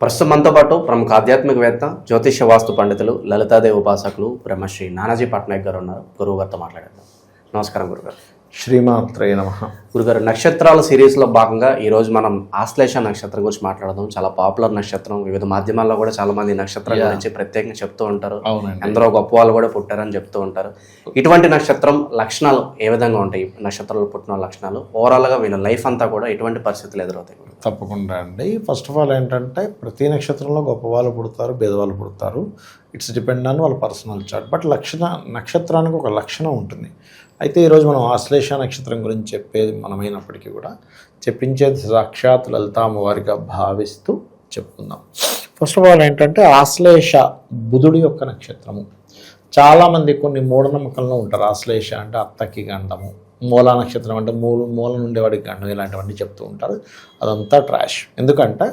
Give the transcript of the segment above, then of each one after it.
ప్రస్తుతం మనతో పాటు ప్రముఖ ఆధ్యాత్మికవేత్త జ్యోతిష్య వాస్తు పండితులు లలితాదేవి ఉపాసకులు బ్రహ్మశ్రీ నానాజీ పట్నాయక్ గారు ఉన్నారు. గురువు గారితో మాట్లాడేద్దాం. నమస్కారం గురుగారు. శ్రీమాత్రేయ నమః. గురుగారు, నక్షత్రాల సిరీస్లో భాగంగా ఈరోజు మనం ఆశ్లేష నక్షత్రం గురించి మాట్లాడదాం. చాలా పాపులర్ నక్షత్రం. వివిధ మాధ్యమాల్లో కూడా చాలా మంది నక్షత్రం గురించి ప్రత్యేకంగా చెప్తూ ఉంటారు. ఎందరో గొప్ప వాళ్ళు కూడా పుట్టారని చెప్తూ ఉంటారు. ఇటువంటి నక్షత్రం లక్షణాలు ఏ విధంగా ఉంటాయి? నక్షత్రాలు పుట్టిన లక్షణాలు ఓవరాల్గా వీళ్ళ లైఫ్ అంతా కూడా ఎటువంటి పరిస్థితులు ఎదురవుతాయి? తప్పకుండా అండి. ఫస్ట్ ఆఫ్ ఆల్ ఏంటంటే ప్రతి నక్షత్రంలో గొప్ప వాళ్ళు పుడతారు, భేదవాళ్ళు పుడతారు. ఇట్స్ డిపెండ్ ఆన్ వాళ్ళ పర్సనల్ చార్ట్. బట్ నక్షత్రానికి ఒక లక్షణం ఉంటుంది. అయితే ఈరోజు మనం ఆశ్లేష నక్షత్రం గురించి చెప్పేది మనమైనప్పటికీ కూడా చెప్పించేది సాక్షాత్ లలితా అమ్మవారిగా భావిస్తూ చెప్పుకుందాం. ఫస్ట్ ఆఫ్ ఆల్ ఏంటంటే ఆశ్లేష బుధుడి యొక్క నక్షత్రము. చాలామంది కొన్ని మూఢనమ్మకంలో ఉంటారు. ఆశ్లేష అంటే అత్తకి గండము, మూలా నక్షత్రం అంటే మూల నుండేవాడికి గండం, ఇలాంటివన్నీ చెప్తూ ఉంటారు. అదంతా ట్రాష్. ఎందుకంటే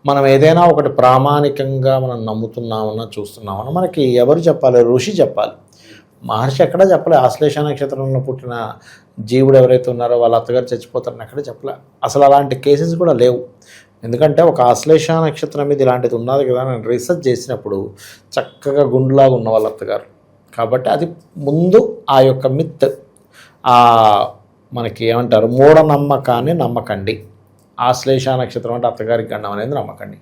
మనం ఏదైనా ఒకటి ప్రామాణికంగా మనం నమ్ముతున్నామన్నా చూస్తున్నామన్నా మనకి ఎవరు చెప్పాలి? ఋషి చెప్పాలి. మహర్షి ఎక్కడ చెప్పలే. ఆశ్లేష నక్షత్రంలో పుట్టిన జీవుడు ఎవరైతే ఉన్నారో వాళ్ళ అత్తగారు చచ్చిపోతారని ఎక్కడ చెప్పలే. అసలు అలాంటి కేసెస్ కూడా లేవు. ఎందుకంటే ఒక ఆశ్లేష నక్షత్రం మీద ఇలాంటిది ఉన్నది కదా నేను రీసెర్చ్ చేసినప్పుడు చక్కగా గుండులాగా ఉన్న వాళ్ళ అత్తగారు. కాబట్టి అది ముందు ఆ యొక్క మిత్, మనకి ఏమంటారు, మూఢనమ్మకాన్ని నమ్మకండి. ఆశ్లేష నక్షత్రం అంటే అత్తగారికి గండం అనేది నమ్మకండి.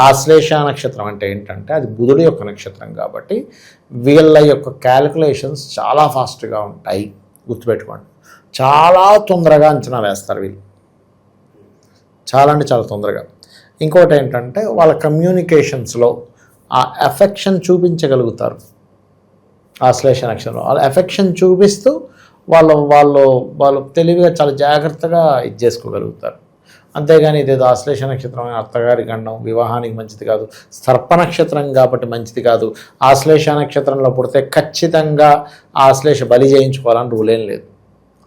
ఆశ్లేష నక్షత్రం అంటే ఏంటంటే అది బుధుడి యొక్క నక్షత్రం కాబట్టి వీళ్ళ యొక్క క్యాలిక్యులేషన్స్ చాలా ఫాస్ట్గా ఉంటాయి. గుర్తుపెట్టుకోండి, చాలా తొందరగా అంచనా వేస్తారు వీళ్ళు. చాలా అంటే చాలా తొందరగా. ఇంకోటి ఏంటంటే వాళ్ళ కమ్యూనికేషన్స్లో ఆ ఎఫెక్షన్ చూపించగలుగుతారు. ఆశ్లేష నక్షత్రం వాళ్ళ ఎఫెక్షన్ చూపిస్తూ వాళ్ళు తెలివిగా చాలా జాగ్రత్తగా ఇది చేసుకోగలుగుతారు. అంతేగాని ఇదేదో ఆశ్లేష నక్షత్రం అత్తగారి గండం వివాహానికి మంచిది కాదు, సర్ప నక్షత్రం కాబట్టి మంచిది కాదు, ఆశ్లేష నక్షత్రంలో పుడితే ఖచ్చితంగా ఆశ్లేష బలి చేయించుకోవాలని రూల్ ఏం లేదు.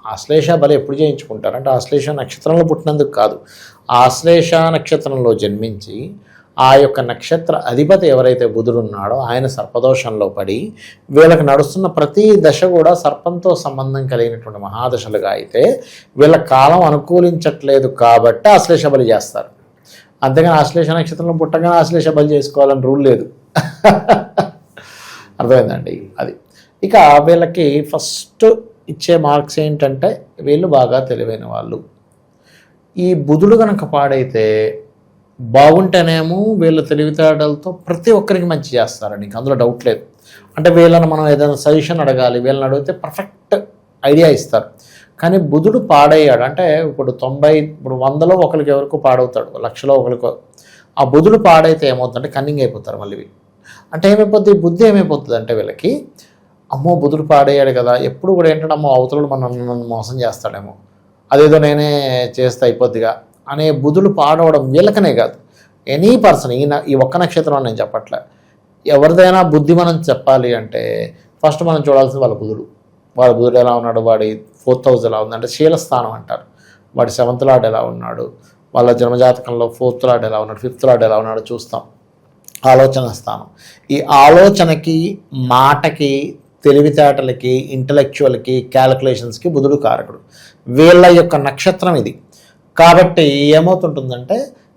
ఆశ్లేష బలి ఎప్పుడు చేయించుకుంటారంటే ఆశ్లేష నక్షత్రంలో పుట్టినందుకు కాదు, ఆశ్లేష నక్షత్రంలో జన్మించి ఆ యొక్క నక్షత్ర అధిపతి ఎవరైతే బుధుడు ఉన్నాడో ఆయన సర్పదోషంలో పడి వీళ్ళకి నడుస్తున్న ప్రతి దశ కూడా సర్పంతో సంబంధం కలిగినటువంటి మహాదశలుగా అయితే వీళ్ళ కాలం అనుకూలించట్లేదు కాబట్టి ఆశ్లేష బలి చేస్తారు. అంతేగాని ఆశ్లేష నక్షత్రంలో పుట్టగానే ఆశ్లేష బలి చేసుకోవాలని రూల్ లేదు. అర్థమైందండి అది. ఇక వీళ్ళకి ఫస్ట్ ఇచ్చే మార్క్స్ ఏంటంటే వీళ్ళు బాగా తెలివైన వాళ్ళు. ఈ బుధుడు కనుక పాడైతే బాగుంటేనేమో వీళ్ళ తెలివితేటలతో ప్రతి ఒక్కరికి మంచి చేస్తారండి, అందులో డౌట్ లేదు. అంటే వీళ్ళని మనం ఏదైనా సజెషన్ అడగాలి, వీళ్ళని అడిగితే పర్ఫెక్ట్ ఐడియా ఇస్తారు. కానీ బుధుడు పాడయ్యాడు అంటే ఇప్పుడు 100లో ఒకరికి ఎవరికో పాడవుతాడు, 1,00,000లో ఒకరికో. ఆ బుధుడు పాడైతే ఏమవుతుందంటే కన్నింగ్ అయిపోతారు మళ్ళీ వీళ్ళు. అంటే ఏమైపోతుంది, బుద్ధి ఏమైపోతుంది అంటే వీళ్ళకి, అమ్మో బుధుడు పాడయ్యాడు కదా, ఎప్పుడు కూడా ఏంటంటే అమ్మో అవతలుడు నన్ను మోసం చేస్తాడేమో, అదేదో నేనే చేస్తే అయిపోద్దిగా అనే బుధుడు పాడవడం వీళ్ళకనే కాదు, ఎనీ పర్సన్. ఈ ఒక్క నక్షత్రం నేను చెప్పట్లే, ఎవరిదైనా బుద్ధి మనం చెప్పాలి అంటే ఫస్ట్ మనం చూడాల్సింది వాళ్ళ బుధుడు ఎలా ఉన్నాడు, వాడి 4th హౌస్ ఎలా ఉంది అంటే శీలస్థానం అంటారు, వాడి 7th లార్డ్ ఎలా ఉన్నాడు, వాళ్ళ జన్మజాతకంలో 4th లార్డ్ ఎలా ఉన్నాడు, 5th లార్డ్ ఎలా ఉన్నాడు చూస్తాం. ఆలోచన స్థానం. ఈ ఆలోచనకి, మాటకి, తెలివితేటలకి, ఇంటలెక్చువల్కి, క్యాలిక్యులేషన్స్కి బుధుడు కారకుడు. వీళ్ళ యొక్క నక్షత్రం ఇది. కాబట్టి ఏమవుతుంటుందంటే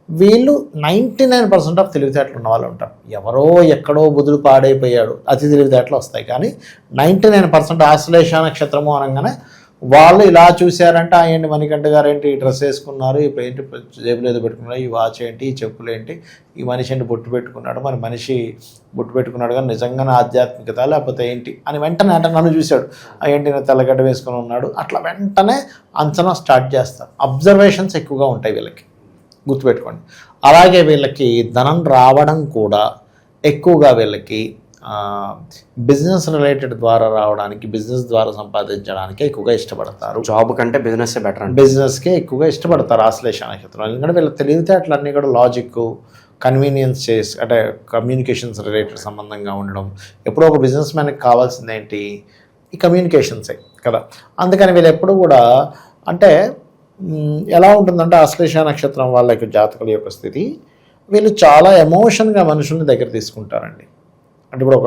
వీళ్ళు 99% ఆఫ్ తెలివితేటలు ఉన్న వాళ్ళు ఉంటారు. ఎవరో ఎక్కడో బుధుడు పాడైపోయాడు అతి తెలివితేటలు వస్తాయి, కానీ 99% ఆశ్లేష నక్షత్రము అనగానే వాళ్ళు ఇలా చూశారంటే ఏంటి మణికంఠ గారు ఏంటి ఈ డ్రెస్ వేసుకున్నారు, ఇప్పుడు ఏంటి జేబులు ఏదో పెట్టుకున్నారు, ఈ వాచ్ ఏంటి, ఈ చెప్పులు ఏంటి, ఈ మనిషి ఏంటి బొట్టు పెట్టుకున్నాడు, మరి మనిషి బొట్టు పెట్టుకున్నాడు కానీ నిజంగానే ఆధ్యాత్మికత లేకపోతే ఏంటి అని వెంటనే అంటే నన్ను చూశాడు, ఏంటి నేను తెల్లగడ్డ వేసుకొని ఉన్నాడు, అట్లా వెంటనే అంచనా స్టార్ట్ చేస్తారు. అబ్జర్వేషన్స్ ఎక్కువగా ఉంటాయి వీళ్ళకి, గుర్తుపెట్టుకోండి. అలాగే వీళ్ళకి ధనం రావడం కూడా ఎక్కువగా వీళ్ళకి బిజినెస్ రిలేటెడ్ ద్వారా రావడానికి, బిజినెస్ ద్వారా సంపాదించడానికి ఎక్కువగా ఇష్టపడతారు. జాబ్ కంటే బిజినెస్ బెటర్, బిజినెస్కే ఎక్కువగా ఇష్టపడతారు ఆశ్లేష నక్షత్రం. ఎందుకంటే వీళ్ళ తెలివితేటలన్నీ కూడా లాజిక్, కన్వీనియన్స్ చేసి అంటే కమ్యూనికేషన్స్ రిలేటెడ్ సంబంధంగా ఉండడం. ఎప్పుడో ఒక బిజినెస్ మ్యాన్కి కావాల్సింది ఏంటి, ఈ కమ్యూనికేషన్సే కదా. అందుకని వీళ్ళు ఎప్పుడు కూడా అంటే ఎలా ఉంటుందంటే ఆశ్లేష నక్షత్రం వాళ్ళ యొక్క జాతకుల యొక్క స్థితి, వీళ్ళు చాలా ఎమోషన్గా మనుషుల్ని దగ్గర తీసుకుంటారండి. అంటే ఇప్పుడు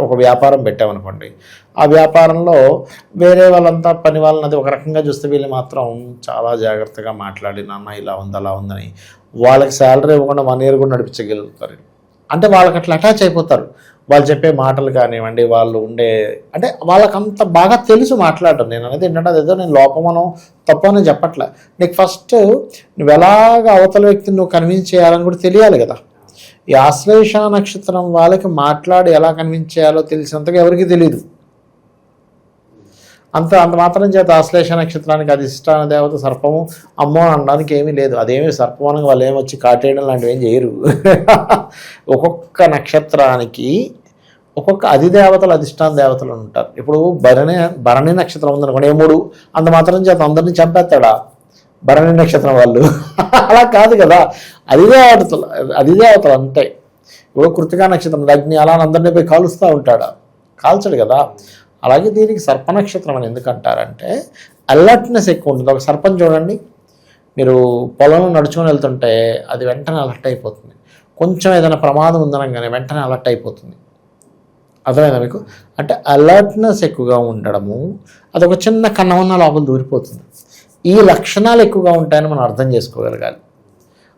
ఒక వ్యాపారం పెట్టామనుకోండి, ఆ వ్యాపారంలో వేరే వాళ్ళంతా పని వాళ్ళని అది ఒక రకంగా చూస్తే వీళ్ళు మాత్రం చాలా జాగ్రత్తగా మాట్లాడి నాన్న ఇలా ఉంది అలా ఉందని వాళ్ళకి శాలరీ ఇవ్వకుండా 1 year కూడా నడిపించగలుగుతారు. అంటే వాళ్ళకి అట్లా అటాచ్ అయిపోతారు. వాళ్ళు చెప్పే మాటలు కానివ్వండి, వాళ్ళు ఉండే అంటే వాళ్ళకి అంత బాగా తెలుసు మాట్లాడటం. నేను అనేది ఏంటంటే అదేదో నేను లోపమనో తప్పని చెప్పట్లే. నీకు ఫస్ట్ నువ్వు ఎలాగ అవతల వ్యక్తిని నువ్వు కన్విన్స్ చేయాలని కూడా తెలియాలి కదా. ఈ ఆశ్లేష నక్షత్రం వాళ్ళకి మాట్లాడి ఎలా కన్విన్స్ చేయాలో తెలిసినంతగా ఎవరికి తెలియదు. అంత మాత్రం చేత ఆశ్లేష నక్షత్రానికి అధిష్టాన దేవత సర్పము అమ్మో అనడానికి ఏమీ లేదు. అదేమి సర్పమనగా వాళ్ళు ఏమొచ్చి కాటేయడం లాంటివి ఏం చేయరు. ఒక్కొక్క నక్షత్రానికి ఒక్కొక్క అధిదేవతలు అధిష్టాన దేవతలు ఉంటారు. ఇప్పుడు భరణి నక్షత్రం ఉందనుకోండి, ఏముడు అంత మాత్రం చేత అందరినీ చంపేస్తాడా భరణి నక్షత్రం వాళ్ళు? అలా కాదు కదా. అధిదేవతలు అంతే. ఇప్పుడు కృతికా నక్షత్రం అగ్ని అలా అందరినీ పోయి కాలుస్తూ ఉంటాడా? కాల్చడు కదా. అలాగే దీనికి సర్ప నక్షత్రం అని ఎందుకంటారంటే అలర్ట్నెస్ ఎక్కువ ఉంటుంది. ఒక సర్పం చూడండి, మీరు పొలంలో నడుచుకొని వెళ్తుంటే అది వెంటనే అలర్ట్ అయిపోతుంది. కొంచెం ఏదైనా ప్రమాదం ఉందనగానే వెంటనే అలర్ట్ అయిపోతుంది. అర్థమైందా మీకు? అంటే అలర్ట్నెస్ ఎక్కువగా ఉండడము, అదొక చిన్న కన్నమన్న లోపల దూరిపోతుంది. ఈ లక్షణాలు ఎక్కువగా ఉంటాయని మనం అర్థం చేసుకోగలగాలి.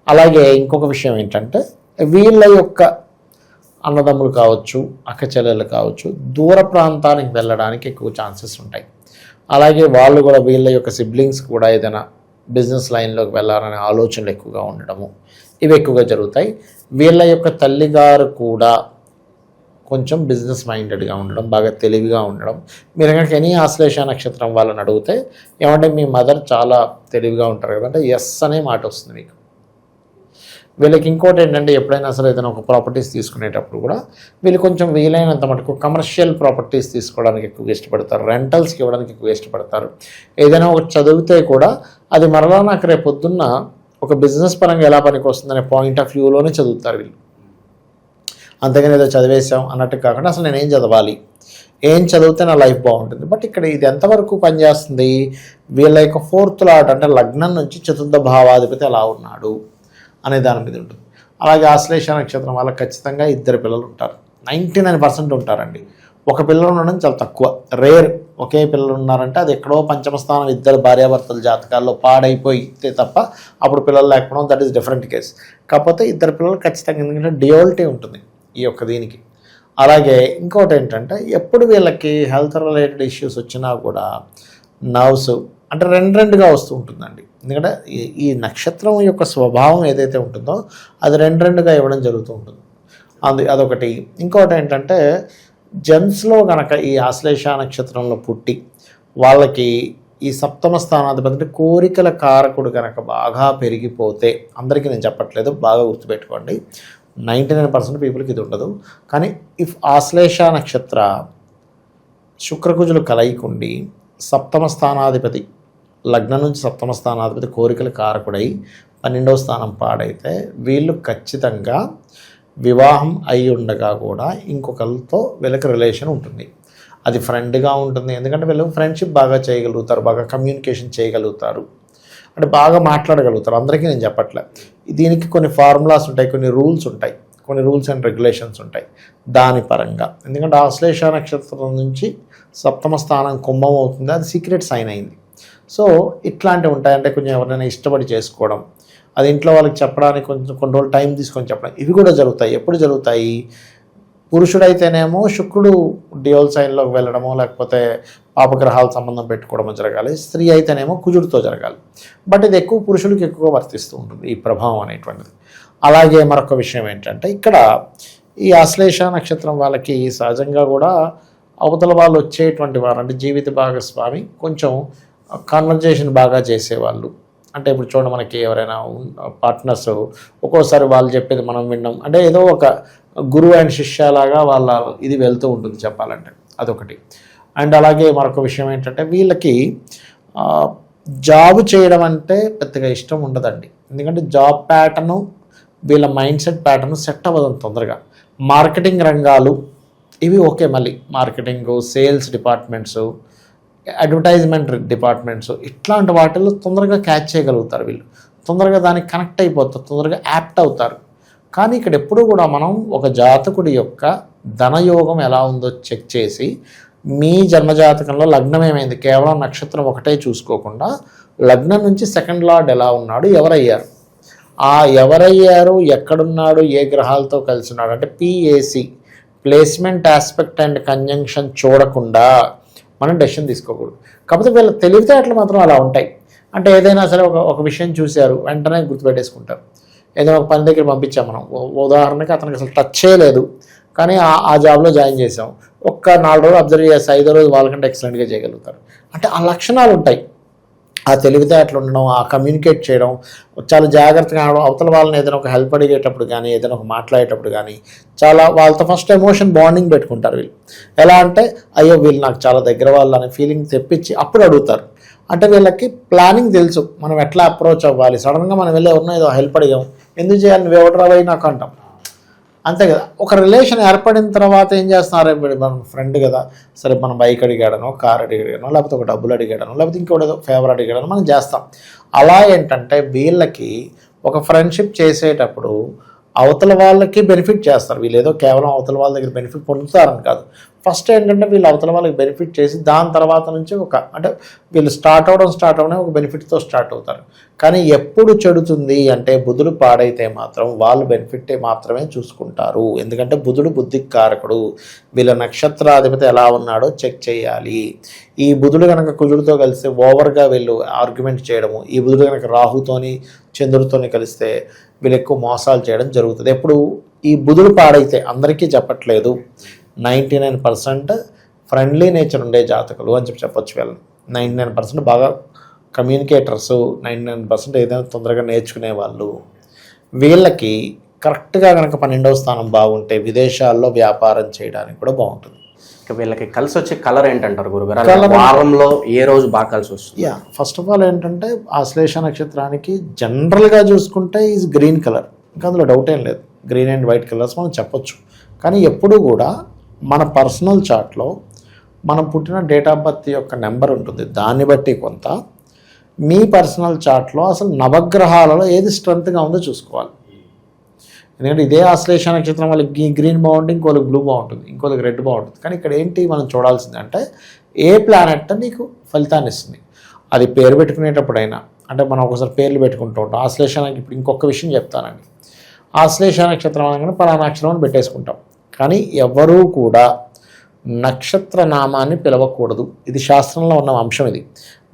అలాగే ఇంకొక విషయం ఏంటంటే వీళ్ళ యొక్క అన్నదమ్ములు కావచ్చు, అక్క చెల్లెలు కావచ్చు, దూర ప్రాంతానికి వెళ్ళడానికి ఎక్కువ ఛాన్సెస్ ఉంటాయి. అలాగే వాళ్ళు కూడా వీళ్ళ యొక్క సిబ్లింగ్స్ కూడా ఏదైనా బిజినెస్ లైన్లోకి వెళ్ళాలనే ఆలోచనలు ఎక్కువగా ఉండడము, ఇవి ఎక్కువగా జరుగుతాయి. వీళ్ళ యొక్క తల్లిగారు కూడా కొంచెం బిజినెస్ మైండెడ్గా ఉండడం, బాగా తెలివిగా ఉండడం. మీరు కనుక ఎనీ ఆశ్లేష నక్షత్రం వాళ్ళని అడిగితే ఏమంటే మీ మదర్ చాలా తెలివిగా ఉంటారు కదా అంటే ఎస్ అనే మాట వస్తుంది మీకు. వీళ్ళకి ఇంకోటి ఏంటంటే ఎప్పుడైనా అసలు ఏదైనా ఒక ప్రాపర్టీస్ తీసుకునేటప్పుడు కూడా వీళ్ళు కొంచెం వీలైనంత మటుకు కమర్షియల్ ప్రాపర్టీస్ తీసుకోవడానికి ఎక్కువ ఇష్టపడతారు, రెంటల్స్కి ఇవ్వడానికి ఎక్కువ ఇష్టపడతారు. ఏదైనా ఒకటి చదివితే కూడా అది మరలా నాకు రేపు పొద్దున్న ఒక బిజినెస్ పరంగా ఎలా పనికి వస్తుందనే పాయింట్ ఆఫ్ వ్యూలోనే చదువుతారు వీళ్ళు. అంతేగాని ఏదో చదివేశాం అన్నట్టు కాకుండా అసలు నేను ఏం చదవాలి, ఏం చదివితే నా లైఫ్ బాగుంటుంది. బట్ ఇక్కడ ఇది ఎంతవరకు పనిచేస్తుంది, వీళ్ళ యొక్క 4th లాట్ అంటే లగ్నం నుంచి 4th భావాధిపతి ఎలా ఉన్నాడు అనే దాని మీద ఉంటుంది. అలాగే ఆశ్లేష నక్షత్రం వాళ్ళకి ఖచ్చితంగా 2 పిల్లలు ఉంటారు. 99% ఉంటారండి. ఒక పిల్లలు ఉండడం చాలా తక్కువ, రేర్. ఒకే పిల్లలు ఉన్నారంటే అది ఎక్కడో పంచమ స్థానం 2 భార్యాభర్తల జాతకాల్లో పాడైపోయితే తప్ప అప్పుడు పిల్లలు లేకపోవడం దట్ ఈస్ డిఫరెంట్ కేస్. కాకపోతే 2 పిల్లలు ఖచ్చితంగా, ఎందుకంటే డ్యూయాలిటీ ఉంటుంది ఈ యొక్క దీనికి. అలాగే ఇంకోటి ఏంటంటే ఎప్పుడు వీళ్ళకి హెల్త్ రిలేటెడ్ ఇష్యూస్ వచ్చినా కూడా నర్వ్స్ అంటే రెండుగా వస్తూ ఉంటుందండి. ఎందుకంటే ఈ నక్షత్రం యొక్క స్వభావం ఏదైతే ఉంటుందో అది రెండుగా ఇవ్వడం జరుగుతూ ఉంటుంది. అదొకటి. ఇంకోటి ఏంటంటే జెంట్స్లో కనుక ఈ ఆశ్లేష నక్షత్రంలో పుట్టి వాళ్ళకి ఈ 7వ స్థానాధిపతి అంటే కోరికల కారకుడు కనుక బాగా పెరిగిపోతే, అందరికీ నేను చెప్పట్లేదు, బాగా గుర్తుపెట్టుకోండి, 99% పీపుల్కి ఇది ఉండదు. కానీ ఇఫ్ ఆశ్లేష నక్షత్ర శుక్రకుజులు కలయికుండి 7వ స్థానాధిపతి లగ్నం నుంచి 7వ స్థానాధిపతి కోరికల కారకుడై 12వ స్థానం పాడైతే వీళ్ళు ఖచ్చితంగా వివాహం అయి ఉండగా కూడా ఇంకొకరితో వీళ్ళకి రిలేషన్ ఉంటుంది. అది ఫ్రెండ్గా ఉంటుంది, ఎందుకంటే వీళ్ళు ఫ్రెండ్షిప్ బాగా చేయగలుగుతారు, బాగా కమ్యూనికేషన్ చేయగలుగుతారు, అంటే బాగా మాట్లాడగలుగుతారు. అందరికీ నేను చెప్పట్లే. దీనికి కొన్ని ఫార్ములాస్ ఉంటాయి, కొన్ని రూల్స్ ఉంటాయి, కొన్ని రూల్స్ అండ్ రెగ్యులేషన్స్ ఉంటాయి దాని పరంగా. ఎందుకంటే ఆశ్లేష నక్షత్రం నుంచి 7వ స్థానం కుంభం అవుతుంది, అది సీక్రెట్ సైన్ అయింది. సో ఇట్లాంటివి ఉంటాయి. అంటే కొంచెం ఎవరైనా ఇష్టపడి చేసుకోవడం, అది ఇంట్లో వాళ్ళకి చెప్పడానికి కొంచెం కొన్ని రోజులు టైం తీసుకొని చెప్పడం, ఇవి కూడా జరుగుతాయి. ఎప్పుడు జరుగుతాయి? పురుషుడైతేనేమో శుక్రుడు డ్యూయల్ సైన్లోకి వెళ్ళడమో లేకపోతే పాపగ్రహాల సంబంధం పెట్టుకోవడమో జరగాలి. స్త్రీ అయితేనేమో కుజుడితో జరగాలి. బట్ ఇది ఎక్కువ పురుషుడికి ఎక్కువగా వర్తిస్తూ ఉంటుంది ఈ ప్రభావం అనేటువంటిది. అలాగే మరొక విషయం ఏంటంటే ఇక్కడ ఈ ఆశ్లేష నక్షత్రం వాళ్ళకి సహజంగా కూడా అవతల వాళ్ళు వచ్చేటువంటి వారు అంటే జీవిత భాగస్వామి కొంచెం కాన్వర్జేషన్ బాగా చేసేవాళ్ళు. అంటే ఇప్పుడు చూడండి, మనకి ఎవరైనా పార్ట్నర్స్ ఒక్కోసారి వాళ్ళు చెప్పేది మనం విన్నాం అంటే ఏదో ఒక గురువు అండ్ శిష్యలాగా వాళ్ళ ఇది వెళ్తూ ఉంటుంది చెప్పాలంటే, అదొకటి. అండ్ అలాగే మరొక విషయం ఏంటంటే వీళ్ళకి జాబ్ చేయడం అంటే పెద్దగా ఇష్టం ఉండదండి. ఎందుకంటే జాబ్ ప్యాటర్ను వీళ్ళ మైండ్ సెట్ ప్యాటర్న్ సెట్ అవ్వదు తొందరగా. మార్కెటింగ్ రంగాలు ఇవి ఓకే, మళ్ళీ marketing, sales departments, advertisement departments, ఇట్లాంటి వాటిల్లో తొందరగా క్యాచ్ చేయగలుగుతారు వీళ్ళు, తొందరగా దానికి కనెక్ట్ అయిపోతారు, తొందరగా యాప్ట్ అవుతారు. కానీ ఇక్కడ ఎప్పుడు కూడా మనం ఒక జాతకుడి యొక్క ధనయోగం ఎలా ఉందో చెక్ చేసి మీ జన్మజాతకంలో లగ్నం ఏమైంది, కేవలం నక్షత్రం ఒకటే చూసుకోకుండా లగ్నం నుంచి సెకండ్ లార్డ్ ఎలా ఉన్నాడు, ఎవరయ్యారు, ఆ ఎవరయ్యారు, ఎక్కడున్నాడు, ఏ గ్రహాలతో కలిసి ఉన్నాడు అంటే PAC placement aspect and conjunction చూడకుండా మనం డెసిషన్ తీసుకోకూడదు. కాకపోతే వీళ్ళ తెలివితేటలు మాత్రం అలా ఉంటాయి. అంటే ఏదైనా సరే ఒక విషయం చూశారు వెంటనే గుర్తుపెట్టేసుకుంటారు. ఏదైనా ఒక పని దగ్గర పంపించాం మనం, ఉదాహరణకి అతనికి అసలు టచ్ చేయలేదు కానీ ఆ జాబ్లో జాయిన్ చేసాం, ఒక్క 4 రోజులు అబ్జర్వ్ చేసి 5వ రోజు వాళ్ళకంటే ఎక్సలెంట్గా చేయగలుగుతారు. అంటే ఆ లక్షణాలు ఉంటాయి. ఆ తెలివితేటలు ఉండడం, ఆ కమ్యూనికేట్ చేయడం, చాలా జాగ్రత్తగా అవతల వాళ్ళని ఏదైనా ఒక హెల్ప్ అడిగేటప్పుడు కానీ ఏదైనా ఒక మాట్లాడేటప్పుడు కానీ చాలా వాళ్ళతో ఫస్ట్ ఎమోషన్ బాండింగ్ పెట్టుకుంటారు వీళ్ళు. ఎలా అంటే అయ్యో వీళ్ళు నాకు చాలా దగ్గర వాళ్ళు అనే ఫీలింగ్ తెప్పించి అప్పుడు అడుగుతారు. అంటే వీళ్ళకి ప్లానింగ్ తెలుసు, మనం ఎట్లా అప్రోచ్ అవ్వాలి. సడన్గా మనం వెళ్ళి ఎవరినో ఏదో హెల్ప్ అడిగాం, ఎందుకు చేయాలి, నువ్వు ఎవరు రావాలి నాకు అంటాం, అంతే కదా. ఒక రిలేషన్ ఏర్పడిన తర్వాత ఏం చేస్తున్నారు, మన ఫ్రెండ్ కదా, సరే మనం బైక్ అడిగాడనో, కార్ అడిగాడనో, లేకపోతే ఒక డబ్బులు అడిగాడనో, లేకపోతే ఇంకోటి ఏదో ఫేవర్ అడిగాడనో మనం చేస్తాం. అలా ఏంటంటే వీళ్ళకి ఒక ఫ్రెండ్షిప్ చేసేటప్పుడు అవతల వాళ్ళకి బెనిఫిట్ చేస్తారు. వీళ్ళు ఏదో కేవలం అవతల వాళ్ళ దగ్గర బెనిఫిట్ పొందుతారని కాదు. ఫస్ట్ ఏంటంటే వీళ్ళు అవతల వాళ్ళకి బెనిఫిట్ చేసి దాని తర్వాత నుంచి అంటే వీళ్ళు స్టార్ట్ అవడం ఒక బెనిఫిట్తో స్టార్ట్ అవుతారు. కానీ ఎప్పుడు చెడుతుంది అంటే బుధుడు పాడైతే మాత్రం వాళ్ళు బెనిఫిట్ మాత్రమే చూసుకుంటారు. ఎందుకంటే బుధుడు బుద్ధికి కారకుడు. వీళ్ళ నక్షత్రాధిపతి ఎలా ఉన్నాడో చెక్ చేయాలి. ఈ బుధుడు కనుక కుజుడితో కలిస్తే ఓవర్గా వీళ్ళు ఆర్గ్యుమెంట్ చేయడము, ఈ బుధుడు కనుక రాహుతోని చంద్రుడితోని కలిస్తే వీళ్ళు ఎక్కువ మోసాలు చేయడం జరుగుతుంది. ఎప్పుడు ఈ బుధుడు పాడైతే, అందరికీ చెప్పట్లేదు, 99% ఫ్రెండ్లీ నేచర్ ఉండే జాతకులు అని చెప్పొచ్చు. వీళ్ళని 99% బాగా కమ్యూనికేటర్స్, 99% ఏదైనా తొందరగా నేర్చుకునే వాళ్ళు. వీళ్ళకి కరెక్ట్గా కనుక 12వ స్థానం బాగుంటే విదేశాల్లో వ్యాపారం చేయడానికి కూడా బాగుంటుంది. వీళ్ళకి కలిసి వచ్చే కలర్ ఏంటంటారు గురుగారు? వారంలో ఏ రోజు బాగా కలిసి వస్తుంది? ఫస్ట్ ఆఫ్ ఆల్ ఏంటంటే ఆశ్లేష నక్షత్రానికి జనరల్గా చూసుకుంటే ఈజ్ గ్రీన్ కలర్, ఇంకా అందులో డౌట్ ఏం లేదు. గ్రీన్ అండ్ వైట్ కలర్స్ మనం చెప్పొచ్చు. కానీ ఎప్పుడు కూడా మన పర్సనల్ చార్ట్లో మనం పుట్టిన డేట్ ఆఫ్ బర్త్ యొక్క నెంబర్ ఉంటుంది, దాన్ని బట్టి కొంత మీ పర్సనల్ చార్ట్లో అసలు నవగ్రహాలలో ఏది స్ట్రెంత్గా ఉందో చూసుకోవాలి. ఎందుకంటే ఇదే ఆశ్లేష నక్షత్రం వాళ్ళకి గ్రీన్ బాగుంటుంది, ఇంకోళ్ళకి బ్లూ బాగుంటుంది, ఇంకోళ్ళకి రెడ్ బాగుంటుంది. కానీ ఇక్కడ ఏంటి మనం చూడాల్సింది అంటే ఏ ప్లానెట్ నీకు ఫలితాన్ని ఇస్తుంది. అది పేరు పెట్టుకునేటప్పుడైనా, అంటే మనం ఒకసారి పేర్లు పెట్టుకుంటూ ఉంటాం. ఆశ్లేషానికి ఇప్పుడు ఇంకొక విషయం చెప్తానండి. ఆశ్లేష నక్షత్రం అనగానే పలానా అక్షరం అని పెట్టేసుకుంటాం. కానీ ఎవరూ కూడా నక్షత్ర నామాన్ని పిలవకూడదు. ఇది శాస్త్రంలో ఉన్న అంశం. ఇది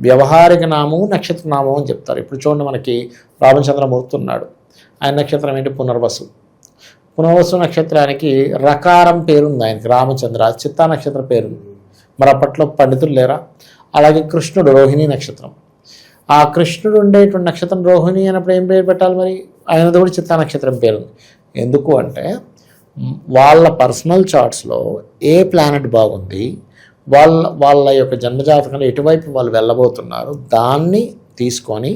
వ్యవహారిక నామము, నక్షత్ర నామం అని చెప్తారు. ఇప్పుడు చూడండి, మనకి రామచంద్రమూర్తి ఉన్నాడు, ఆయన నక్షత్రం ఏంటి, పునర్వసు. పునర్వసు నక్షత్రానికి రకారం పేరుంది ఆయనకి, రామచంద్ర. చిత్తా నక్షత్ర పేరుంది. మరి అప్పట్లో పండితులు లేరా? అలాగే కృష్ణుడు, రోహిణి నక్షత్రం. ఆ కృష్ణుడు ఉండేటువంటి నక్షత్రం రోహిణి అన్నప్పుడు ఏం పేరు పెట్టాలి? మరి ఆయనది కూడా చిత్తా నక్షత్రం పేరుంది. ఎందుకు అంటే వాళ్ళ పర్సనల్ చార్ట్స్లో ఏ ప్లానెట్ బాగుంది, వాళ్ళ యొక్క జన్మజాతకంలో ఎటువైపు వాళ్ళు వెళ్ళబోతున్నారు, దాన్ని తీసుకొని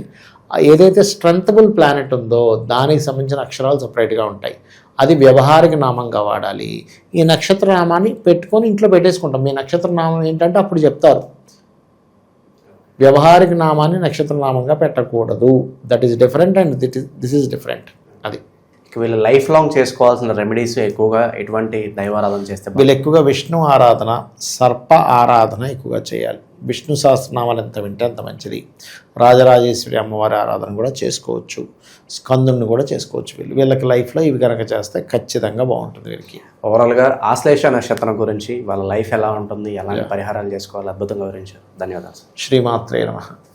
ఏదైతే స్ట్రెంతబుల్ ప్లానెట్ ఉందో దానికి సంబంధించిన అక్షరాలు సపరేట్గా ఉంటాయి. అది వ్యవహారిక నామంగా వాడాలి. ఈ నక్షత్ర నామాన్ని పెట్టుకొని ఇంట్లో పెట్టేసుకుంటాం. మీ నక్షత్ర నామం ఏంటంటే అప్పుడు చెప్తారు. వ్యవహారిక నామాన్ని నక్షత్ర నామంగా పెట్టకూడదు. That is different and this is different. అది వీళ్ళు లైఫ్ లాంగ్ చేసుకోవాల్సిన రెమెడీస్ ఎక్కువగా ఎటువంటి దైవారాధన చేస్తే? వీళ్ళు ఎక్కువగా విష్ణు ఆరాధన, సర్ప ఆరాధన ఎక్కువగా చేయాలి. విష్ణు సహస్రనామాలు ఎంత వింటే అంత మంచిది. రాజరాజేశ్వరి అమ్మవారి ఆరాధన కూడా చేసుకోవచ్చు, స్కందుని కూడా చేసుకోవచ్చు. వీళ్ళకి లైఫ్లో ఇవి కనుక చేస్తే ఖచ్చితంగా బాగుంటుంది. వీళ్ళకి ఓవరాల్గా ఆశ్లేష నక్షత్రం గురించి వాళ్ళ లైఫ్ ఎలా ఉంటుంది, ఎలాంటి పరిహారాలు చేసుకోవాలి అద్భుతంగా వివరించారు. ధన్యవాదాలు. శ్రీమాత్రే నమః.